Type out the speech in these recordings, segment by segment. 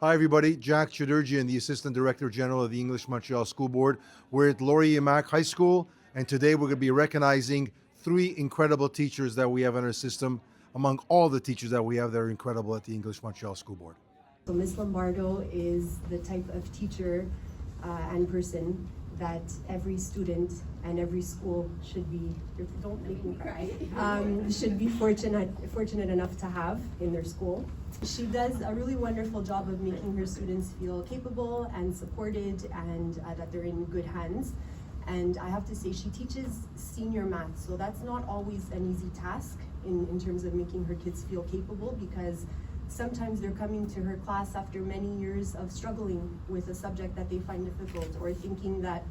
Hi everybody, Jack Chidurjian, the Assistant Director General of the English Montreal School Board. We're at Laurier Mac High School, and today we're going to be recognizing 3 incredible teachers that we have in our system among all the teachers that we have that are incredible at the English Montreal School Board. So Miss Lombardo is the type of teacher and person that every student and every school should be, don't make me cry, should be fortunate enough to have in their school. She does a really wonderful job of making her students feel capable and supported and that they're in good hands. And I have to say, she teaches senior math, so that's not always an easy task in terms of making her kids feel capable, because sometimes they're coming to her class after many years of struggling with a subject that they find difficult, or thinking that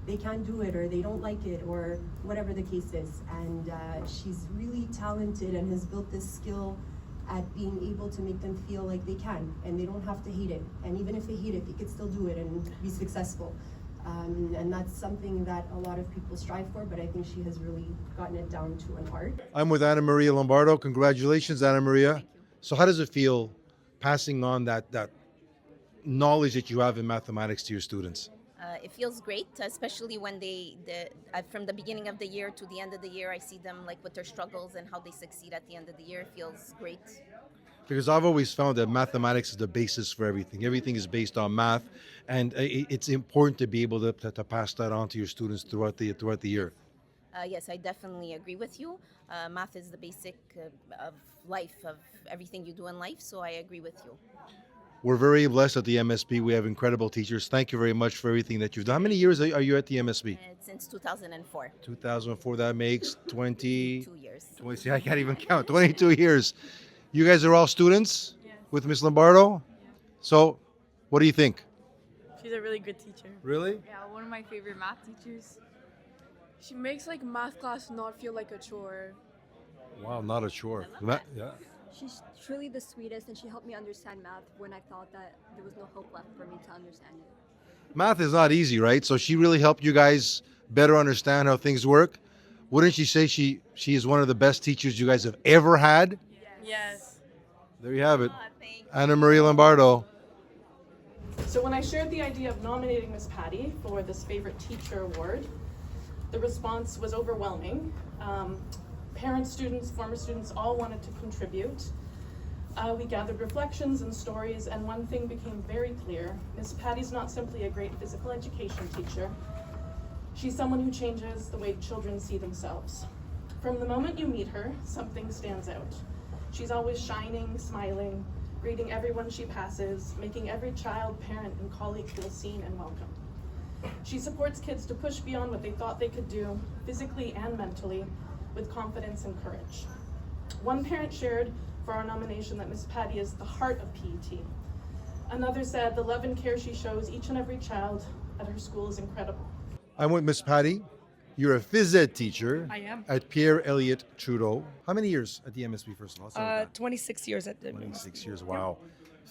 they can't do it or they don't like it or whatever the case is. And she's really talented and has built this skill at being able to make them feel like they can and they don't have to hate it. And even if they hate it, they can still do it and be successful. And that's something that a lot of people strive for, but I think she has really gotten it down to an art. I'm with Anna Maria Lombardo. Congratulations, Anna Maria. So how does it feel passing on that knowledge that you have in mathematics to your students? It feels great, especially when from the beginning of the year to the end of the year, I see them like with their struggles and how they succeed at the end of the year. It feels great. Because I've always found that mathematics is the basis for everything. Everything is based on math, and it's important to be able to pass that on to your students throughout the year. Yes, I definitely agree with you. Math is the basic of life, of everything you do in life, so I agree with you. We're very blessed at the EMSB. We have incredible teachers. Thank you very much for everything that you've done. How many years are you at the EMSB? Since 2004. 2004, that makes 20... 2 years. 20, see, I can't even count. 22 years. You guys are all students with Miss Lombardo? So, what do you think? She's a really good teacher. Really? Yeah, one of my favorite math teachers. She makes like math class not feel like a chore. Wow, not a chore. Yeah. She's truly the sweetest, and she helped me understand math when I thought that there was no hope left for me to understand it. Math is not easy, right? So she really helped you guys better understand how things work. Wouldn't she say she is one of the best teachers you guys have ever had? Yes. There you have it. Thank you. Anna Maria Lombardo. So when I shared the idea of nominating Miss Patty for this Favorite Teacher Award, the response was overwhelming. Parents, students, former students all wanted to contribute. We gathered reflections and stories, and one thing became very clear. Miss Patty's not simply a great physical education teacher. She's someone who changes the way children see themselves. From the moment you meet her, something stands out. She's always shining, smiling, greeting everyone she passes, making every child, parent, and colleague feel seen and welcome. She supports kids to push beyond what they thought they could do, physically and mentally, with confidence and courage. One parent shared for our nomination that Miss Patty is the heart of PET. Another said the love and care she shows each and every child at her school is incredible. I'm with Miss Patty. You're a phys ed teacher. I am. At Pierre, Elliott, Trudeau. How many years at the MSB, first of all? Let's start with that. 26 years at the 26 years, wow.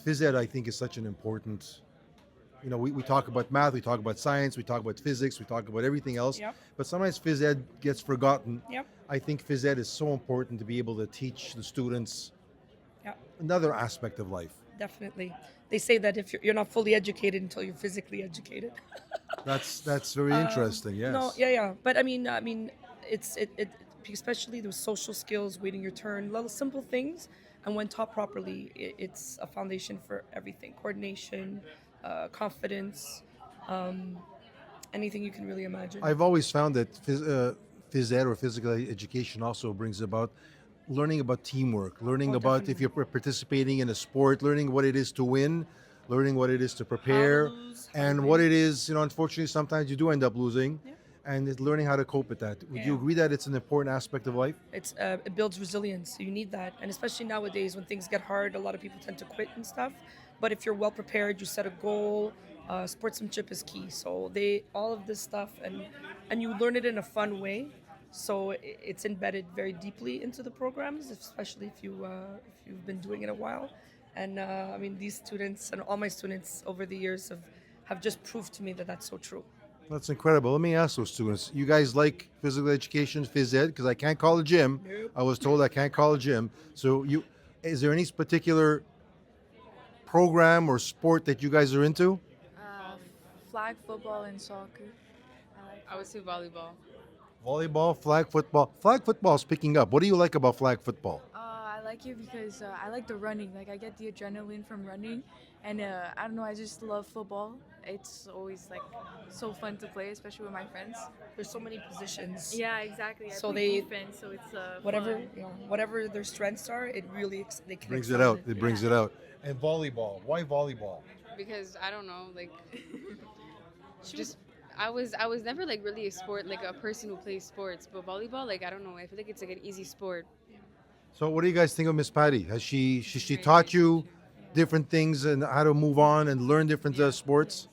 Phys ed, I think, is such an important, we talk about math, we talk about science, we talk about physics, we talk about everything else, Yep. but sometimes phys ed gets forgotten. Yep. I think phys ed is so important to be able to teach the students Yep. another aspect of life. Definitely. They say that if you're not fully educated until you're physically educated. That's very interesting, yes. No, yeah. But I mean, it's especially those social skills, waiting your turn, little simple things, and when taught properly, it's a foundation for everything: coordination, confidence, anything you can really imagine. I've always found that phys ed or physical education also brings about learning about teamwork, learning about if definitely. you're participating in a sport, learning what it is to win, learning what it is to prepare, How to lose, how to and win. what it is, unfortunately, sometimes you do end up losing, Yeah. and it's learning how to cope with that. Would you Yeah. agree that it's an important aspect of life? It builds resilience. So you need that, and especially nowadays when things get hard, a lot of people tend to quit and stuff. But if you're well prepared, you set a goal. Sportsmanship is key. So all of this stuff, and you learn it in a fun way. So it's embedded very deeply into the programs, especially if you've been doing it a while. And I mean, these students and all my students over the years have just proved to me that that's so true. That's incredible. Let me ask those students, you guys like physical education, phys ed? Because I can't call a gym. Nope. I was told I can't call a gym. So is there any particular program or sport that you guys are into? Flag football and soccer. I would say volleyball. Volleyball, flag football. Flag football is picking up. What do you like about flag football? I like it because I like the running. Like I get the adrenaline from running, and I don't know. I just love football. It's always like so fun to play, especially with my friends. There's so many positions. Yeah, exactly. So play they- defense, so it's Whatever, fun. whatever their strengths are, it really they can Brings it excel out. in. It brings it out. And volleyball. Why volleyball? Because I don't know, like just I was never like really a sport, like a person who plays sports, but volleyball, like I don't know, I feel like it's like an easy sport. So what do you guys think of Miss Patty? Has she taught you different things and how to move on and learn different sports?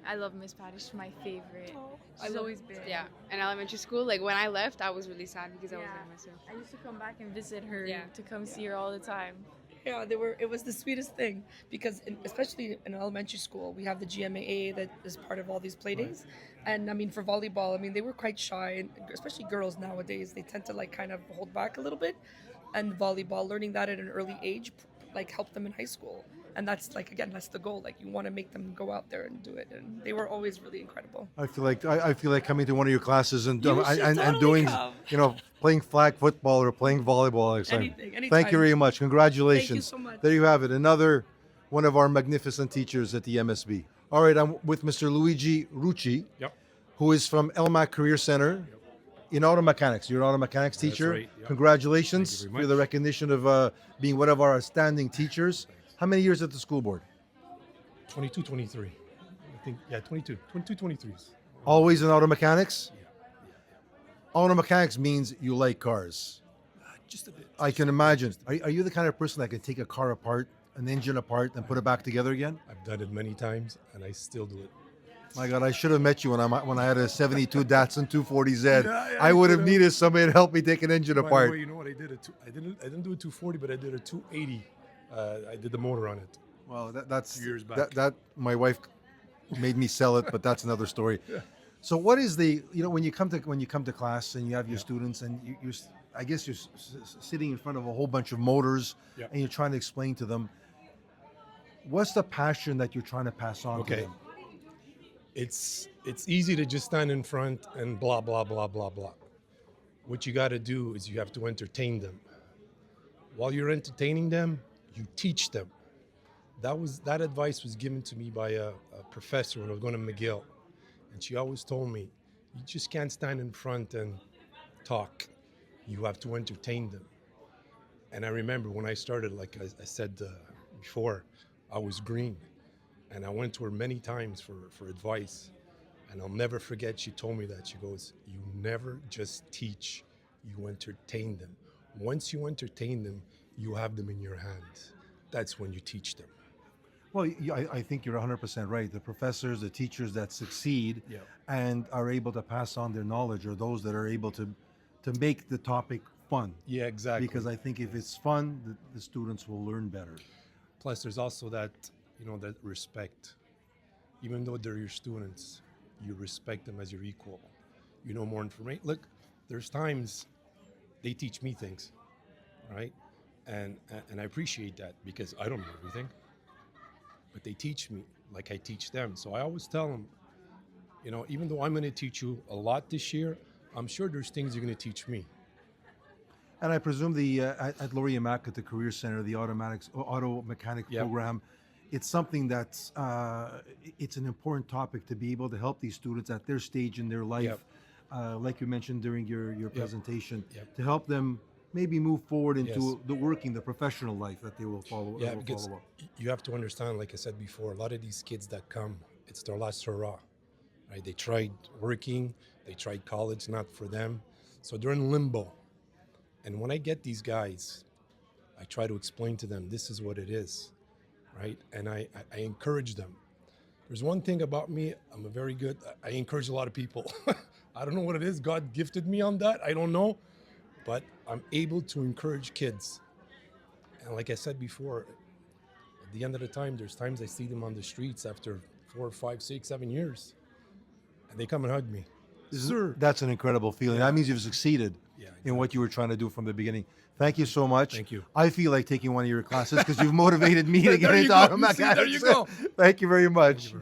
I love Miss Patty. She's my favorite. I She's love- always been. Yeah. In elementary school, like when I left, I was really sad because I was Yeah. by myself. I used to come back and visit her Yeah. to come see her all the time. Yeah, it was the sweetest thing because especially in elementary school, we have the GMAA that is part of all these play days. And I mean, for volleyball, I mean, they were quite shy, and especially girls nowadays, they tend to like kind of hold back a little bit. And volleyball, learning that at an early age, like helped them in high school. And that's like, again, that's the goal. Like you want to make them go out there and do it. And they were always really incredible. I feel like coming to one of your classes and You should and totally doing come. playing flag football or playing volleyball. Anything, Thank anytime. you very much. Congratulations. Thank you so much. There you have it. Another one of our magnificent teachers at the MSB. All right, I'm with Mr. Luigi Rucci, Yep. who is from Elliott Career Centre in auto mechanics. You're an auto mechanics That's teacher. right, yep. Congratulations Thank you very for the much. recognition of being one of our outstanding teachers. How many years at the school board? 22, 23. I think, yeah, 22, 23s. Always in auto mechanics? Auto mechanics means you like cars. Just a bit. I can imagine. Are you the kind of person that can take a car apart, an engine apart, and put it back together again? I've done it many times, and I still do it. My God, I should have met you when I had a '72 Datsun 240Z. Yeah, I would have you know. needed somebody to help me take an engine By the apart. way, you know what I did? I didn't do a 240, but I did a 280. I did the motor on it. Well, that's Years back. that my wife made me sell it, but that's another story. So, what is when you come to class and you have your students and you're I guess you're sitting in front of a whole bunch of motors Yep. and you're trying to explain to them what's the passion that you're trying to pass on to Okay. them? It's easy to just stand in front and blah blah blah blah blah. What you got to do is you have to entertain them. While you're entertaining them, you teach them. That advice was given to me by a professor when I was going to McGill, and she always told me, you just can't stand in front and talk. You have to entertain them. And I remember when I started, like I said before, I was green. And I went to her many times for advice. And I'll never forget, she told me that. She goes, you never just teach, you entertain them. Once you entertain them, you have them in your hands. That's when you teach them. Well, I think you're 100% right. The professors, the teachers that succeed Yeah. and are able to pass on their knowledge are those that are able to make the topic fun. Yeah, exactly. Because I think if it's fun, the students will learn better. Plus, there's also that, that respect. Even though they're your students, you respect them as your equal. You know more information. Look, there's times they teach me things, right? And I appreciate that because I don't know everything. But they teach me like I teach them. So I always tell them, even though I'm going to teach you a lot this year, I'm sure there's things you're going to teach me. And I presume at Laurier Mac at the Career Center, the auto mechanic Yep. program, it's something that's it's an important topic to be able to help these students at their stage in their life, like you mentioned during your presentation, Yep. to help them maybe move forward into Yes. the professional life that they will follow. Yeah, that will because follow up. you have to understand, like I said before, a lot of these kids that come, it's their last hurrah, right? They tried working, they tried college, not for them. So they're in limbo. And when I get these guys, I try to explain to them, this is what it is, right? And I encourage them. There's one thing about me, I'm a very good, I encourage a lot of people. I don't know what it is, God gifted me on that, I don't know. But I'm able to encourage kids. And like I said before, at the end of the time, there's times I see them on the streets after 4, 5, 6, 7 years. And they come and hug me. Sir. That's an incredible feeling. That means you've succeeded Yeah, in what you were trying to do from the beginning. Thank you so much. Thank you. I feel like taking one of your classes because you've motivated me to get There you into go. auto You see, there mechanics. you go. Thank you very much.